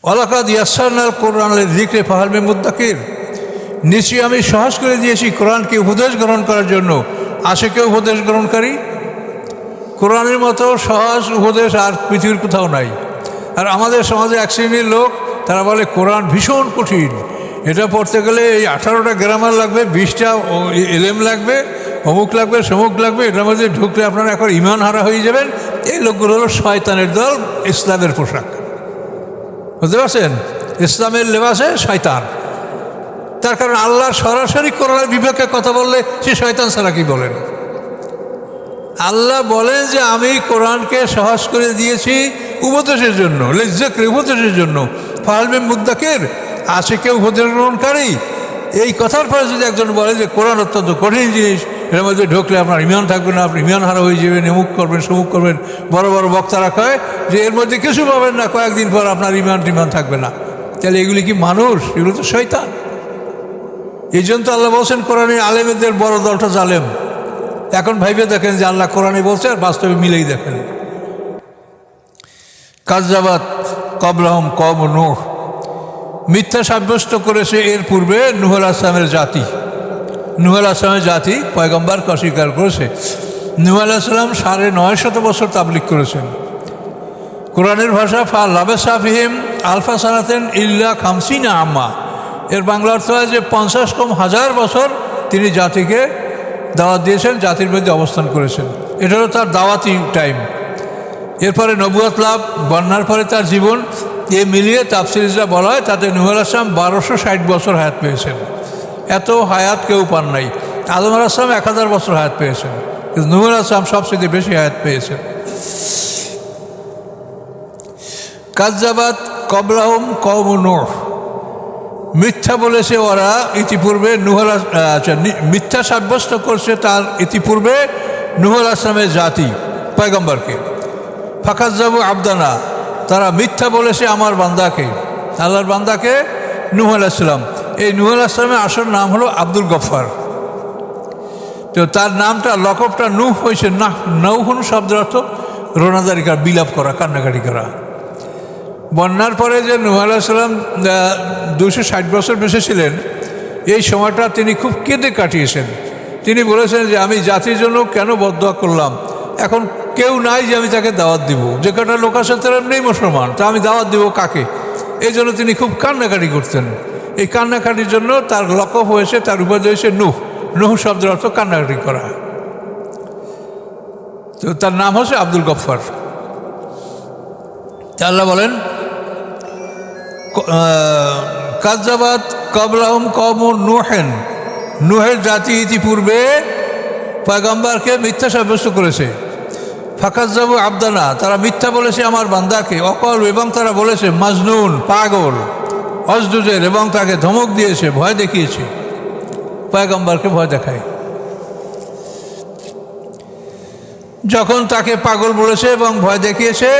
ওয়ালাকাদ ইয়াসসারনাল কোরআন লিযিকরি ফাহাল মিন মুদ্দাকির, নিশ্চয়ই আমি সহজ করে দিয়েছি কোরআনকে উপদেশ গ্রহণ করার জন্য, আছে কেউ উপদেশ গ্রহণকারী? কোরআনের মতো সহজ উপদেশ আর পৃথিবীর কোথাও নাই। আর আমাদের সমাজে এক শ্রেণীর লোক, তারা বলে কোরআন ভীষণ কঠিন, এটা পড়তে গেলে এই 18টা গ্রামার লাগবে, 20টা এলেম লাগবে, অমুক লাগবে, সমুক লাগবে, এটার মধ্যে ঢুকলে আপনারা এখন ইমান হারা হয়ে যাবেন। এই লোকগুলো হলো শয়তানের দল, ইসলামের পোশাক, বুঝতে পারছেন? ইসলামের লেবাসে শয়তান। তার কারণ আল্লাহ সরাসরি কোরআনের বিপক্ষে কথা বললে সে শয়তান ছাড়া কি বলেন? আল্লাহ বলেন যে আমি কোরআনকে সহজ করে দিয়েছি উপদেশের জন্য, লিযিকরি, উপদেশের জন্য। ফাহাল মিন মুদ্দাকির, আছে কেউ উপদেশ গ্রহণকারী? এই কথার পরে যদি একজন বলে যে কোরআন অত্যন্ত কঠিন জিনিস, এর মধ্যে ঢুকলে আপনার ইমান থাকবে না, আপনি ইমান হারা হয়ে যাবেন, এমুক করবেন, সমুক করবেন, বড় বড় বক্তারা কয় যে এর মধ্যে কিছু পাবেন না, কয়েকদিন পর আপনার ইমান থাকবে না, তাহলে এগুলি কি মানুষ? এগুলো তো শয়তান। এই জন্য তো আল্লাহ বলছেন কোরআনে আলেমদের বড় দলটা জালেম। এখন ভাইবে দেখেন যে আল্লাহ কোরআনে বলছে আর বাস্তবে মিলেই দেখেন। কাযযাবাত ক্বাবলাহুম কওম নূহ, মিথ্যা সাব্যস্ত করেছে এর পূর্বে নূহ আলাইহিস সালামের জাতি। নূহ আলাইহিস সালামের জাতি পয়গম্বরকে অস্বীকার করেছে। নূহ আলাইহিস সালাম 950 বছর তাবলীগ করেছেন। কোরআনের ভাষা ফা লাবিসা ফিহিম আলফা সানাতিন ইল্লা 50 আম্মা, এর বাংলা অর্থ হয় যে 50 কম হাজার বছর তিনি জাতিকে দাওয়াত দিয়েছেন, জাতির মধ্যে অবস্থান করেছেন। এটা হলো তার দাওয়াতি টাইম। এরপরে নবুয়ত লাভ, বন্যার পরে তার জীবন, এ মিলিয়ে তাফসীররা বলা হয় তাতে নূহ আলাইহিস সালাম 1260 বছর হায়াত পেয়েছেন। এত হায়াত কেউ পান নাই। আদম আলাইহিস সালাম 1000 বছর হায়াত পেয়েছেন, কিন্তু নূহ আলাইহিস সালাম সবচেয়ে বেশি হায়াত পেয়েছেন। কাযযাবাত ক্বাবলাহুম কওম নূহ, মিথ্যা বলেছে ওরা ইতিপূর্বে মিথ্যা সাব্যস্ত করছে তার ইতিপূর্বে নূহ আলাইহিস সালামের জাতি পয়গম্বরকে। ফাকাযযাবু আবদানা, তারা মিথ্যা বলেছে আমার বান্দাকে, আল্লাহর বান্দাকে নূহ আলাইহিস সালাম। এই নূহ আলাইহিস সালামের আসল নাম হলো আব্দুল গফফার। তো তার নামটা, লকবটা নূহ হয়েছে নৌহুন শব্দের অর্থ রোনাদারি করা, বিলাপ করা, কান্নাকাটি করা। বন্যার পরে যে নূহ আলাইহিস সালাম 260 বছর বেঁচে ছিলেন, এই সময়টা তিনি খুব কেঁদে কাটিয়েছেন। তিনি বলেছেন যে আমি জাতির জন্য কেন বদদোয়া করলাম, এখন কেউ নাই যে আমি তাকে দাওয়াত দিব, যে কটা লোক আছে তারা নেই মুসলমান, তা আমি দাওয়াত দিব কাকে? এই জন্য তিনি খুব কান্নাকাটি করতেন। এই কান্নাকাটির জন্য তার লকব হয়েছে, তার উপাধি হয়েছে নূহ। নূহ শব্দের অর্থ কান্নাকাটি করা। তো তার নাম হচ্ছে আব্দুল গফফার। আল্লাহ বলেন কাযযাবাত ক্বাবলাহুম কওম নূহেন, নূহের জাতি ইতিপূর্বে পয়গম্বরকে মিথ্যা সাব্যস্ত করেছে। ফাকাযযাবু আবদানা, তারা মিথ্যা বলেছে আমার বান্দাকে। অকল, এবং তারা বলেছে মাজনুন, পাগল। অজদুজের, এবং তাকে ধমক দিয়েছে, ভয় দেখিয়েছে, পয়গম্বরকে ভয় দেখায়। যখন তাকে পাগল বলেছে এবং ভয় দেখিয়েছে,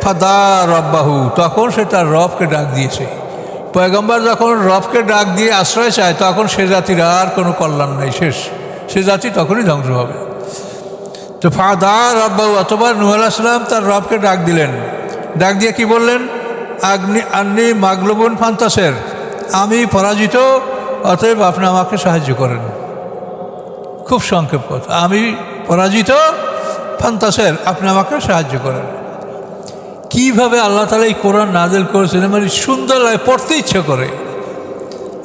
ফাদা রব্বাহু, তখন সে তার রবকে ডাক দিয়েছে। পয়গম্বর যখন রবকে ডাক দিয়ে আশ্রয় চায়, তখন সে জাতির আর কোনো কল্যাণ নাই, শেষ। সে জাতি তখনই ধ্বংস হবে। তো ফাদা রব্বাহু, অতবার নূহ আলাইহিস সালাম তার রবকে ডাক দিলেন। ডাক দিয়ে কি বললেন? আন্নি মাগলুবুন ফান্তাসির, আমি পরাজিত, অতএব আপনি আমাকে সাহায্য করেন। খুব সংক্ষেপ কথা, আমি পরাজিত, ফান্তাসির, আপনি আমাকে সাহায্য করেন। কীভাবে আল্লাহ তাআলা এই কোরআন নাযিল করেছেন, মানে সুন্দর লাগে, পড়তে ইচ্ছে করে।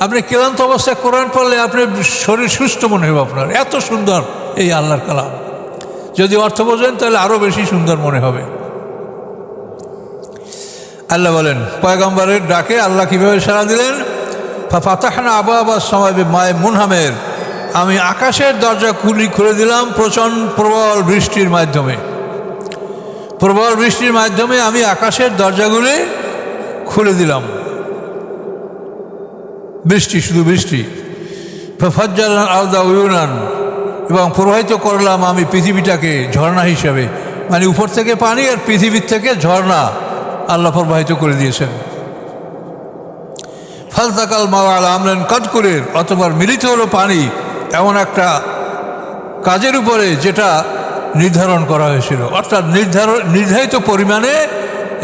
আপনি ক্লান্ত অবস্থায় কোরআন পড়লে আপনার শরীর সুস্থ মনে হবে আপনার, এত সুন্দর এই আল্লাহর কালাম। যদি অর্থ বোঝেন তাহলে আরও বেশি সুন্দর মনে হবে। আল্লাহ বলেন পয়গম্বরের ডাকে আল্লাহ কীভাবে সাড়া দিলেন? ফাতাহনা আবওয়াবাস সামাই বিমাইন মুনহামির, আমি আকাশের দরজা খুলে দিলাম প্রবল বৃষ্টির মাধ্যমে। প্রবল বৃষ্টির মাধ্যমে আমি আকাশের দরজাগুলি খুলে দিলাম। বৃষ্টি, শুধু বৃষ্টি। ফাফাজ্জারাল আরদা উয়ুনান, এবং প্রবাহিত করলাম আমি পৃথিবীটাকে ঝর্ণা হিসাবে, মানে উপর থেকে পানি আর পৃথিবীর থেকে ঝর্ণা আল্লাহ প্রবাহিত করে দিয়েছেন। ফালতাকাল মাউ আলা আমরিন কাদ কুদির, অতবার মিলিত হলো পানি এমন একটা কাজের উপরে যেটা নির্ধারণ করা হয়েছিল, অর্থাৎ নির্ধারিত পরিমাণে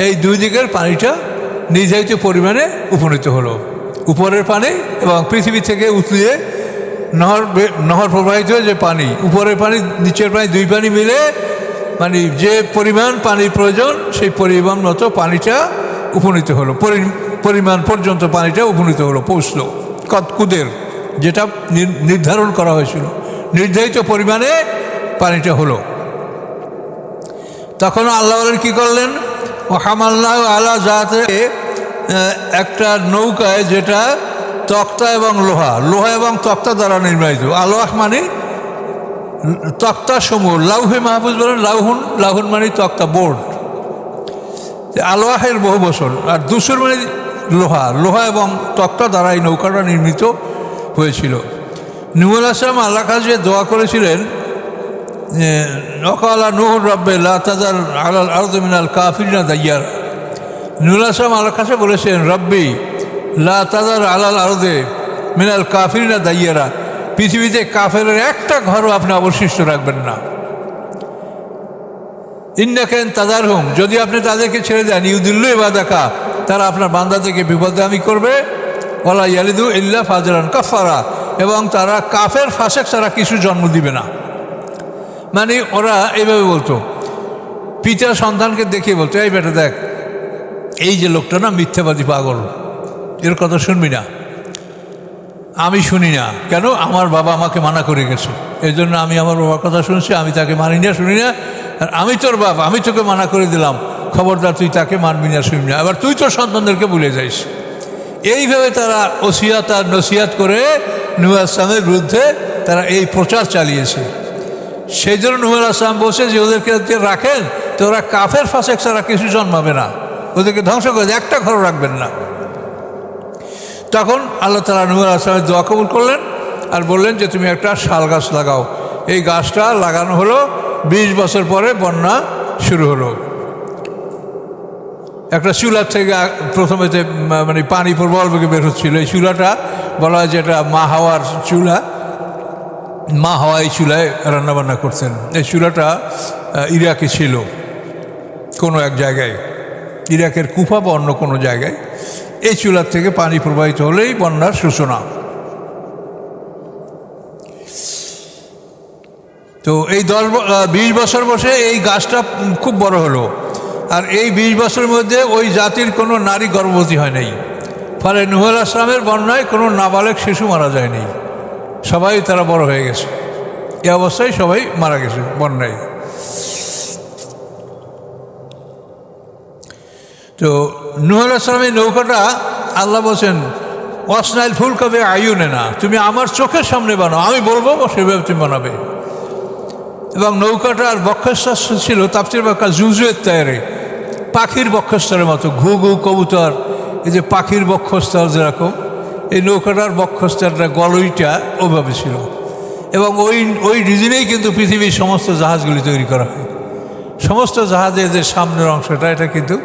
এই দুই দিকের পানিটা নির্ধারিত পরিমাণে উপনীত হলো। উপরের পানি এবং পৃথিবী থেকে উতলিয়ে নহর প্রবাহিত যে পানি, উপরের পানি নিচের পানি, দুই পানি মিলে মানে যে পরিমাণ পানির প্রয়োজন সেই পরিমাণ মতো পানিটা উপনীত হলো, পরিমাণ পর্যন্ত পানিটা উপনীত হলো, পৌঁছলো কুদের, যেটা নির্ধারণ করা হয়েছিল, নির্ধারিত পরিমাণে পানিটা হলো। তখন আল্লাহ কী করলেন, ও হামাল্লাহ আলা জাতে, একটা নৌকায় যেটা তক্তা এবং লোহা এবং তক্তা দ্বারা নির্মিত। আলোয়াহ মানে তক্তা সমূহ, লাউহে মাহফুজ বলেন, লাউহুন মানে তক্তা, বোর্ড। আলোয়াহের বহু বছর, আর দুসুর মানে লোহা এবং তক্তা দ্বারা এই নৌকাটা নির্মিত হয়েছিল। নূহ আলাইহিস সালাম আল্লাহর কাছে দোয়া করেছিলেন, ওয়াকালা নূহু রাব্বি লা তাযার আলাল আরদি মিনাল কাফিরিনা দাইয়ারা। নূহ আলাইহিস সালাম আল্লাহর কাছে বলেছেন, রব্বি লা তাযার আলাল আরদি মিনাল কাফিরিনা দাইয়ারা, পৃথিবীতে কাফেরের একটা ঘরও আপনি অবশিষ্ট রাখবেন না। ইন্নাকা ইন তাযারহুম, যদি আপনি তাদেরকে ছেড়ে দেন, ইউদিল্লু ইবাদাকা, তারা আপনার বান্দা থেকে বিপদগামী করবে, ওয়ালা ইয়ালিদু ইল্লা ফাজরান কাফারা, এবং তারা কাফের ফাসেক ছাড়া কিছু জন্ম দিবে না। মানে ওরা এইভাবে বলতো, পিতা সন্তানকে দেখিয়ে বলতো, এই বেটা দেখ, এই যে লোকটা না মিথ্যাবাদী পাগল, এর কথা শুনবি না। আমি শুনি না, কেন? আমার বাবা আমাকে মানা করে গেছে, এই জন্য আমি আমার বাবার কথা শুনছি, আমি তাকে মানি না, শুনি না। আর আমি তোর বাবা, আমি তোকে মানা করে দিলাম, খবরদার তুই তাকে মানবি না, শুনবি না, আবার তুই তোর সন্তানদেরকে ভুলে যাইস। এইভাবে তারা ওসিয়াত আর নসিহাত করে নূহ আলাইহিস সালামের বিরুদ্ধে তারা এই প্রচার চালিয়েছে। সেই জন্য নূহ আলাইহিস সালাম বলছে যে ওদেরকে রাখেন তো ওরা কাফের ফাসেক ছাড়া কিছু জন্মাবে না, ওদেরকে ধ্বংস করে একটা ঘরও রাখবেন না। তখন আল্লাহ তাআলা নূহ আলাইহিস সালামের দোয়া কবুল করলেন আর বললেন যে তুমি একটা শাল গাছ লাগাও। এই গাছটা লাগানো হলো, 20 বছর পরে বন্যা শুরু হলো। একটা চুলার থেকে প্রথমে যে মানে পানি প্রবল বেগে বের হচ্ছিল, এই চুলাটা বলা হয় যে এটা মা হাওয়ার চুলা, মা হাওয়া এই চুলায় রান্নাবান্না করতেন। এই চুলাটা ইরাকে ছিল কোনো এক জায়গায়, ইরাকের কুফা বা অন্য কোনো জায়গায়। এই চুলার থেকে পানি প্রবাহিত হলেই বন্যার সূচনা। তো এই 20 বছর বসে এই গাছটা খুব বড় হলো, আর এই 20 বছরের মধ্যে ওই জাতির কোনো নারী গর্ভবতী হয় নাই। ফলে নূহ আলাইহিস সালামের বন্যায় কোনো নাবালেক শিশু মারা যায়নি, সবাই তারা বড় হয়ে গেছে। এই অবস্থায় সবাই মারা গেছে বন্যায়। তো নূহ আলাইহিস সালামের নৌকাটা আল্লাহ বলছেন, ওয়াসনাইল ফুলকা বিআয়ুনিনা, তুমি আমার চোখের সামনে বানাও, আমি বলবো সেভাবে তুমি বানাবে। এবং নৌকাটার বক্ষস্থল ছিল তাফসীর ব্যাখ্যা জুজুয়ের তায়রে, পাখির বক্ষস্থলের মতো, ঘু ঘু কবুতর, এই যে পাখির বক্ষস্থল যেরকম, এই নৌকাটার বক্ষস্থলটা গলইটা ওইভাবে ছিল। এবং ওই রিজনেই কিন্তু পৃথিবীর সমস্ত জাহাজগুলি তৈরি করা হয়। সমস্ত জাহাজের যে সামনের অংশটা, এটা কিন্তু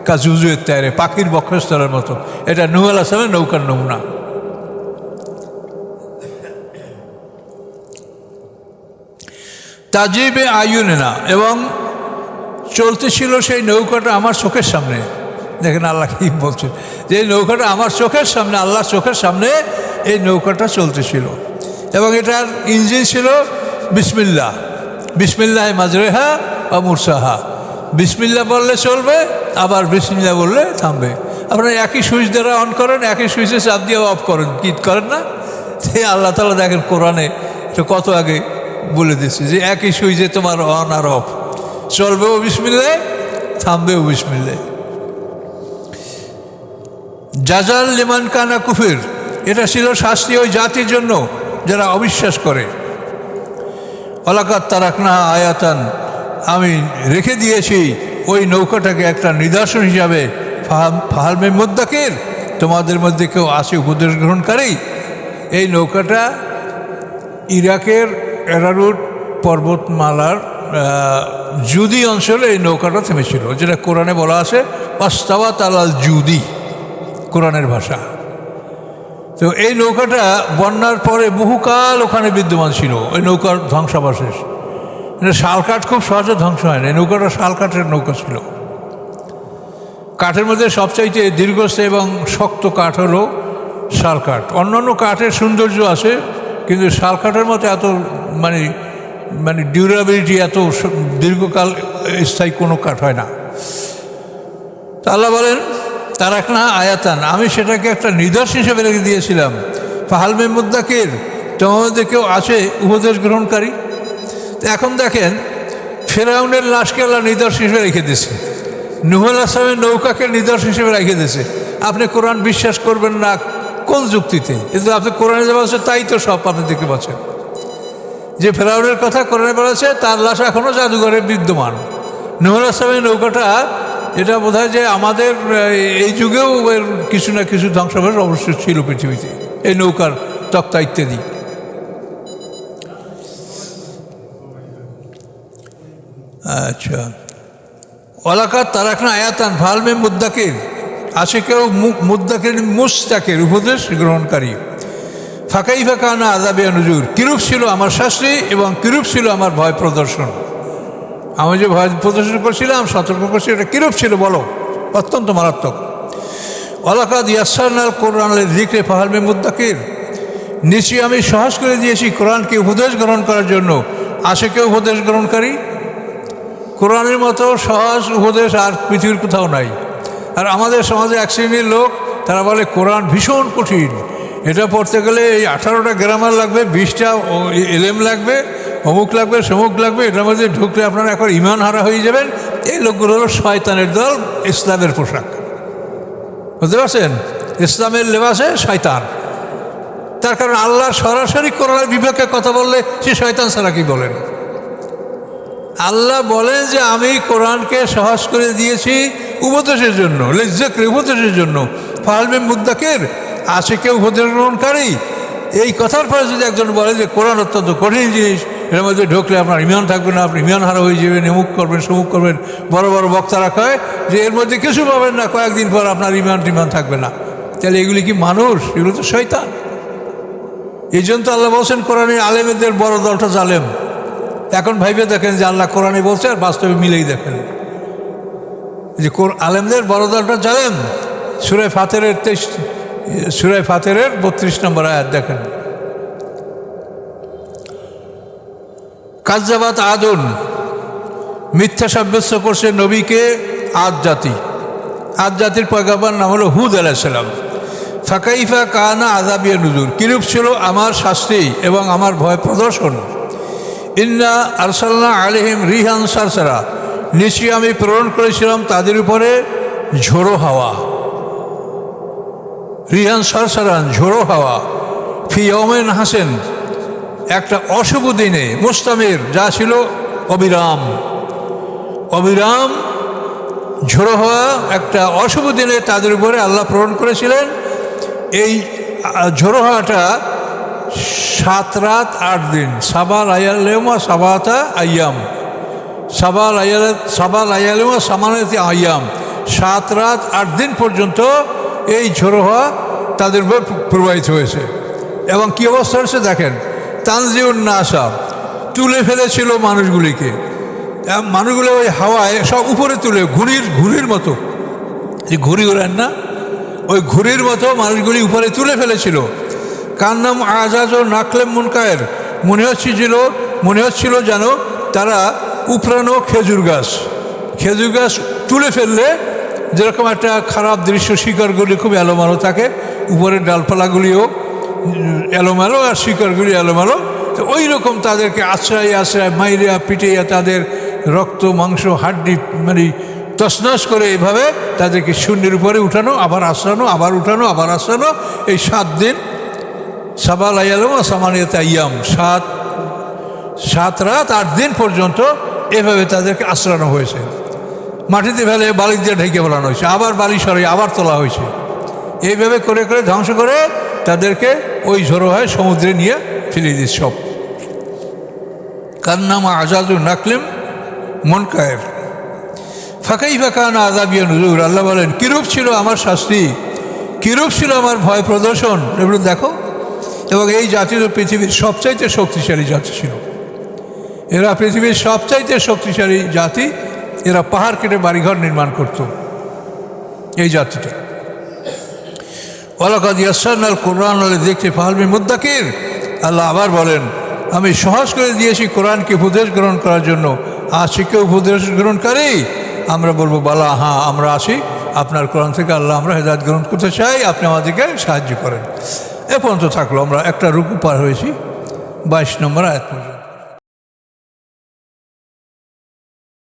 কাজুজুয়ের তায়রে, পাখির বক্ষস্থলের মতো। এটা নূহ আলাইহিস সালামের নৌকার নমুনা। তাজিবে আয়ুনিনা, এবং চলতেছিল সেই নৌকাটা আমার চোখের সামনে। দেখেন আল্লাহ কি বলছেন, যে এই নৌকাটা আমার চোখের সামনে, আল্লাহর চোখের সামনে এই নৌকাটা চলতেছিল। এবং এটার ইঞ্জিন ছিল বিসমিল্লাহ, বিসমিল্লাহ মাজরেহা বা মুরসাহা। বিসমিল্লাহ বললে চলবে, আবার বিসমিল্লাহ বললে থামবে। আপনারা একই সুইচ দ্বারা অন করেন, একই সুইচে চাপ দিয়ে অফ করেন, কি করেন না? সেই আল্লাহ তাআলা দেখেন কোরআনে এটা কত আগে বলে দিচ্ছে যে একই সুইচে তোমার অন আর অফ, চলবেও বিসমিল্লাহ, থামবেও বিসমিল্লাহ। জাজাল লিমান কানা কুফির, এটা ছিল শাস্তি ওই জাতির জন্য যারা অবিশ্বাস করে। ওয়ালাকাদ তারাকনা আয়াতান, আমি রেখে দিয়েছি ওই নৌকাটাকে একটা নিদর্শন হিসাবে, ফাহাল মিন মুদ্দাকির, তোমাদের মধ্যে কেউ আছে উপদেশ গ্রহণকারী? এই নৌকাটা ইরাকের এরারুট পর্বতমালার জুদি অঞ্চলে এই নৌকাটা থেমেছিল, যেটা কোরআনে বলা আছে ওয়াস্তাওয়াত আলাল জুদি, কোরআনের ভাষা। তো এই নৌকাটা বন্যার পরে বহুকাল ওখানে বিদ্যমান ছিল, ওই নৌকার ধ্বংসাবশেষ। শালকাঠ খুব সহজে ধ্বংস হয় না, এই নৌকাটা শালকাঠের নৌকা ছিল। কাঠের মধ্যে সবচাইতে দীর্ঘস্থায়ী এবং শক্ত কাঠ হলো শাল কাঠ। অন্যান্য কাঠের সৌন্দর্য আছে, কিন্তু শাল কাঠের মতো এত মানে মানে ডিউরেবিলিটি, এত দীর্ঘকাল স্থায়ী কোনো কাঠ হয় না। তা আল্লাহ বলেন তারাকনা আয়াতান, আমি সেটাকে একটা নিদর্শন হিসেবে রেখে দিয়েছিলাম। ফাহালমে মুদ্দাকির, তোমাদের কেউ আছে উপদেশ গ্রহণকারী? তো এখন দেখেন, ফেরাউনের লাশকে আল্লাহ নিদর্শন হিসেবে রেখে দিয়েছে, নূহ আলাইহিস সালামের নৌকাকে নিদর্শন হিসেবে রেখে দিয়েছে। আপনি কোরআন বিশ্বাস করবেন না কোন যুক্তিতে? কিন্তু আপনি কোরআনে যা বলছে তাই তো সব আপনি দেখতে পাচ্ছেন। যে ফেরাউনের কথা কোরআনে বলেছে তার লাশ এখনও জাদুঘরে বিদ্যমান। নূহ আলাইহিস সালামের নৌকাটা, এটা বোধ হয় যে আমাদের এই যুগেও এর কিছু না কিছু ধ্বংসাবশেষ অবশ্যই ছিল পৃথিবীতে, এই নৌকার তক্তা ইত্যাদি। আচ্ছা, ওয়ালাকাদ তারাকনা আয়াতান ফাহালমে মুদ্দাকির, আছে কেউ মুদ্দাকির মুস্তাকির, উপদেশ গ্রহণকারী। ফাকাইফা কানা আযাবি নুজুর, কিরূপ ছিল আমার শাস্তি এবং কিরূপ ছিল আমার ভয় প্রদর্শন। আমি যে ভয় প্রদর্শন করছিলাম, সতর্ক করছি, এটা কিরূপ ছিল বলো? অত্যন্ত মারাত্মক। ওয়ালাকাদ ইয়াসসারনাল কোরআনের যিকরি ফাহালমে মুদ্দাকির, নিশ্চয়ই আমি সহজ করে দিয়েছি কোরআনকে উপদেশ গ্রহণ করার জন্য। আছে কেউ উপদেশ গ্রহণকারী? কোরআনের মতো সহজ উপদেশ আর পৃথিবীর কোথাও নাই। আর আমাদের সমাজে এক শ্রেণীর লোক, তারা বলে কোরআন ভীষণ কঠিন, এটা পড়তে গেলে এই 18টা গ্রামার লাগবে, 20টা এলেম লাগবে, অমুক লাগবে, সমুক লাগবে, এটার মধ্যে ঢুকলে আপনারা এখন ইমান হারা হয়ে যাবেন। এই লোকগুলো হলো শয়তানের দল, ইসলামের পোশাক, বুঝতে পারছেন? ইসলামের লেবাসে শয়তান। তার কারণ আল্লাহ সরাসরি কোরআনের বিপক্ষে কথা বললে সে শয়তান ছাড়া কি বলেন? আল্লাহ বলেন যে আমি কোরআনকে সহজ করে দিয়েছি উপদেশের জন্য, লিযিকরি, উপদেশের জন্য। ফাহালমে মুদ্দাকির, আছে কেউ উপদেশ গ্রহণকারী? এই কথার পরে যদি একজন বলে যে কোরআন অত্যন্ত কঠিন জিনিস, এর মধ্যে ঢুকলে আপনার ইমান থাকবে না, আপনি ইমান হারা হয়ে যাবেন, এমুক করবেন, সমুক করবেন, বড় বড় বক্তারা কয় যে এর মধ্যে কিছু পাবেন না, কয়েকদিন পর আপনার ইমান থাকবে না, তাহলে এগুলি কি মানুষ? এগুলো তো শয়তান। এই জন্য তো আল্লাহ বলছেন কোরআনের আলেমদের বড় দলটা জালেম। এখন ভাইবে দেখেন যে আল্লাহ কোরআনে বলছে আর বাস্তবে মিলেই দেখেন যে আলেমদের বড় দলটা জালেম। সূরা ফাতিরের 32 নম্বর আয়াত দেখেন। কাযযাবাত আদুন, মিথ্যা সাব্যস্ত করছে নবীকে আদ জাতি। আদ জাতির পয়গম্বর নাম হলো হুদ আলাইহিস সালাম। ফাকাইফা কানা আযাবি নুজুর, কিরূপ ছিল আমার শাস্তি এবং আমার ভয় প্রদর্শন। ইন্না আরসালনা আলাইহিম রিহান সারসারা, নিশ্চয়ই আমি প্রেরণ করেছিলাম তাদের উপরে ঝোড়ো হাওয়া। রিহান সারসারান, ঝোড়ো হাওয়া। ফি ইয়াউমিন হাসেন, একটা অশুভ দিনে, মুস্তামির, যা ছিল অবিরাম। অবিরাম ঝোড়ো হাওয়া একটা অশুভ দিনে তাদের উপরে আল্লাহ প্রেরণ করেছিলেন। এই ঝোড়ো হাওয়াটা 7 রাত 8 দিন, সাবা লায়ালিমা সাবাতা আইয়াম, সাবা লায়ালিমা সামানাতি আইয়াম, 7 রাত 8 দিন পর্যন্ত এই ঝোড়ো হাওয়া তাদের উপর প্রবাহিত হয়েছে। এবং কী অবস্থা হয়েছে দেখেন, তানজিউন নাসা, তুলে ফেলেছিল মানুষগুলিকে। মানুষগুলো ওই হাওয়ায় সব উপরে তুলে, ঘুড়ির মতো, যে ঘুড়ি ওড়েন না, ওই ঘুড়ির মতো মানুষগুলি উপরে তুলে ফেলেছিল। কার নাম আজাজ ও নাকলেম মুনকায়ের, মনে হচ্ছিল যেন তারা উপরানো খেজুর গাছ তুলে ফেললে যেরকম একটা খারাপ দৃশ্য, শিকড়গুলি খুব এলোমেলো থাকে, উপরের ডালপালাগুলিও এলোমেলো আর শিকড়গুলি এলোমেলো, তো ওই রকম তাদেরকে আশ্রয় মাইরিয়া পিটিয়া তাদের রক্ত মাংস হাড্ডি মানে তছনছ করে এভাবে তাদেরকে শূন্যের উপরে উঠানো, আবার আশ্রানো, আবার উঠানো, আবার আশ্রানো। এই 7 দিন, সাবা লায়ালিমা সামানিয়াতি আইয়াম, 7 রাত 8 দিন পর্যন্ত এভাবে তাদেরকে আশ্রানো হয়েছে। মাটিতে ফেলে বালি দিয়ে ঢেকে ফেলানো হয়েছে, আবার বালি সরিয়ে আবার তোলা হয়েছে। এইভাবে করে করে ধ্বংস করে তাদেরকে ওই ঝোড়ো হয় সমুদ্রে নিয়ে ফেলে দিয়েছে সব। কার নাম আজাজু নাকলিম মুনকায়ের। ফাকাইফা কানা আযাবি নুজুর, আল্লাহ বলেন কিরূপ ছিল আমার শাস্তি, কিরূপ ছিল আমার ভয় প্রদর্শন, এগুলো দেখো। এবং এই জাতি তো পৃথিবীর সবচাইতে শক্তিশালী জাতি ছিল। এরা পৃথিবীর সবচাইতে শক্তিশালী জাতি। এরা পাহাড় কেটে বাড়িঘর নির্মাণ করত। এই জাতিটা। ওয়ালাকাদ ইয়াসসারনাল কুরআন লিযিকরি ফাহাল মিন মুদ্দাকির। আল্লাহ আবার বলেন, আমি সহজ করে দিয়েছি কোরআনকে উপদেশ গ্রহণ করার জন্য। আছে কেউ উপদেশ গ্রহণকারী? আমরা বলবো বালা, হ্যাঁ আমরা আছি, আপনার কোরআন থেকে আল্লাহ আমরা হেদায়েত গ্রহণ করতে চাই, আপনি আমাদেরকে সাহায্য করেন। এ পর্যন্ত থাকলো, আমরা একটা রুকু পার হয়েছি, 22 নম্বর আয়াত পর্যন্ত।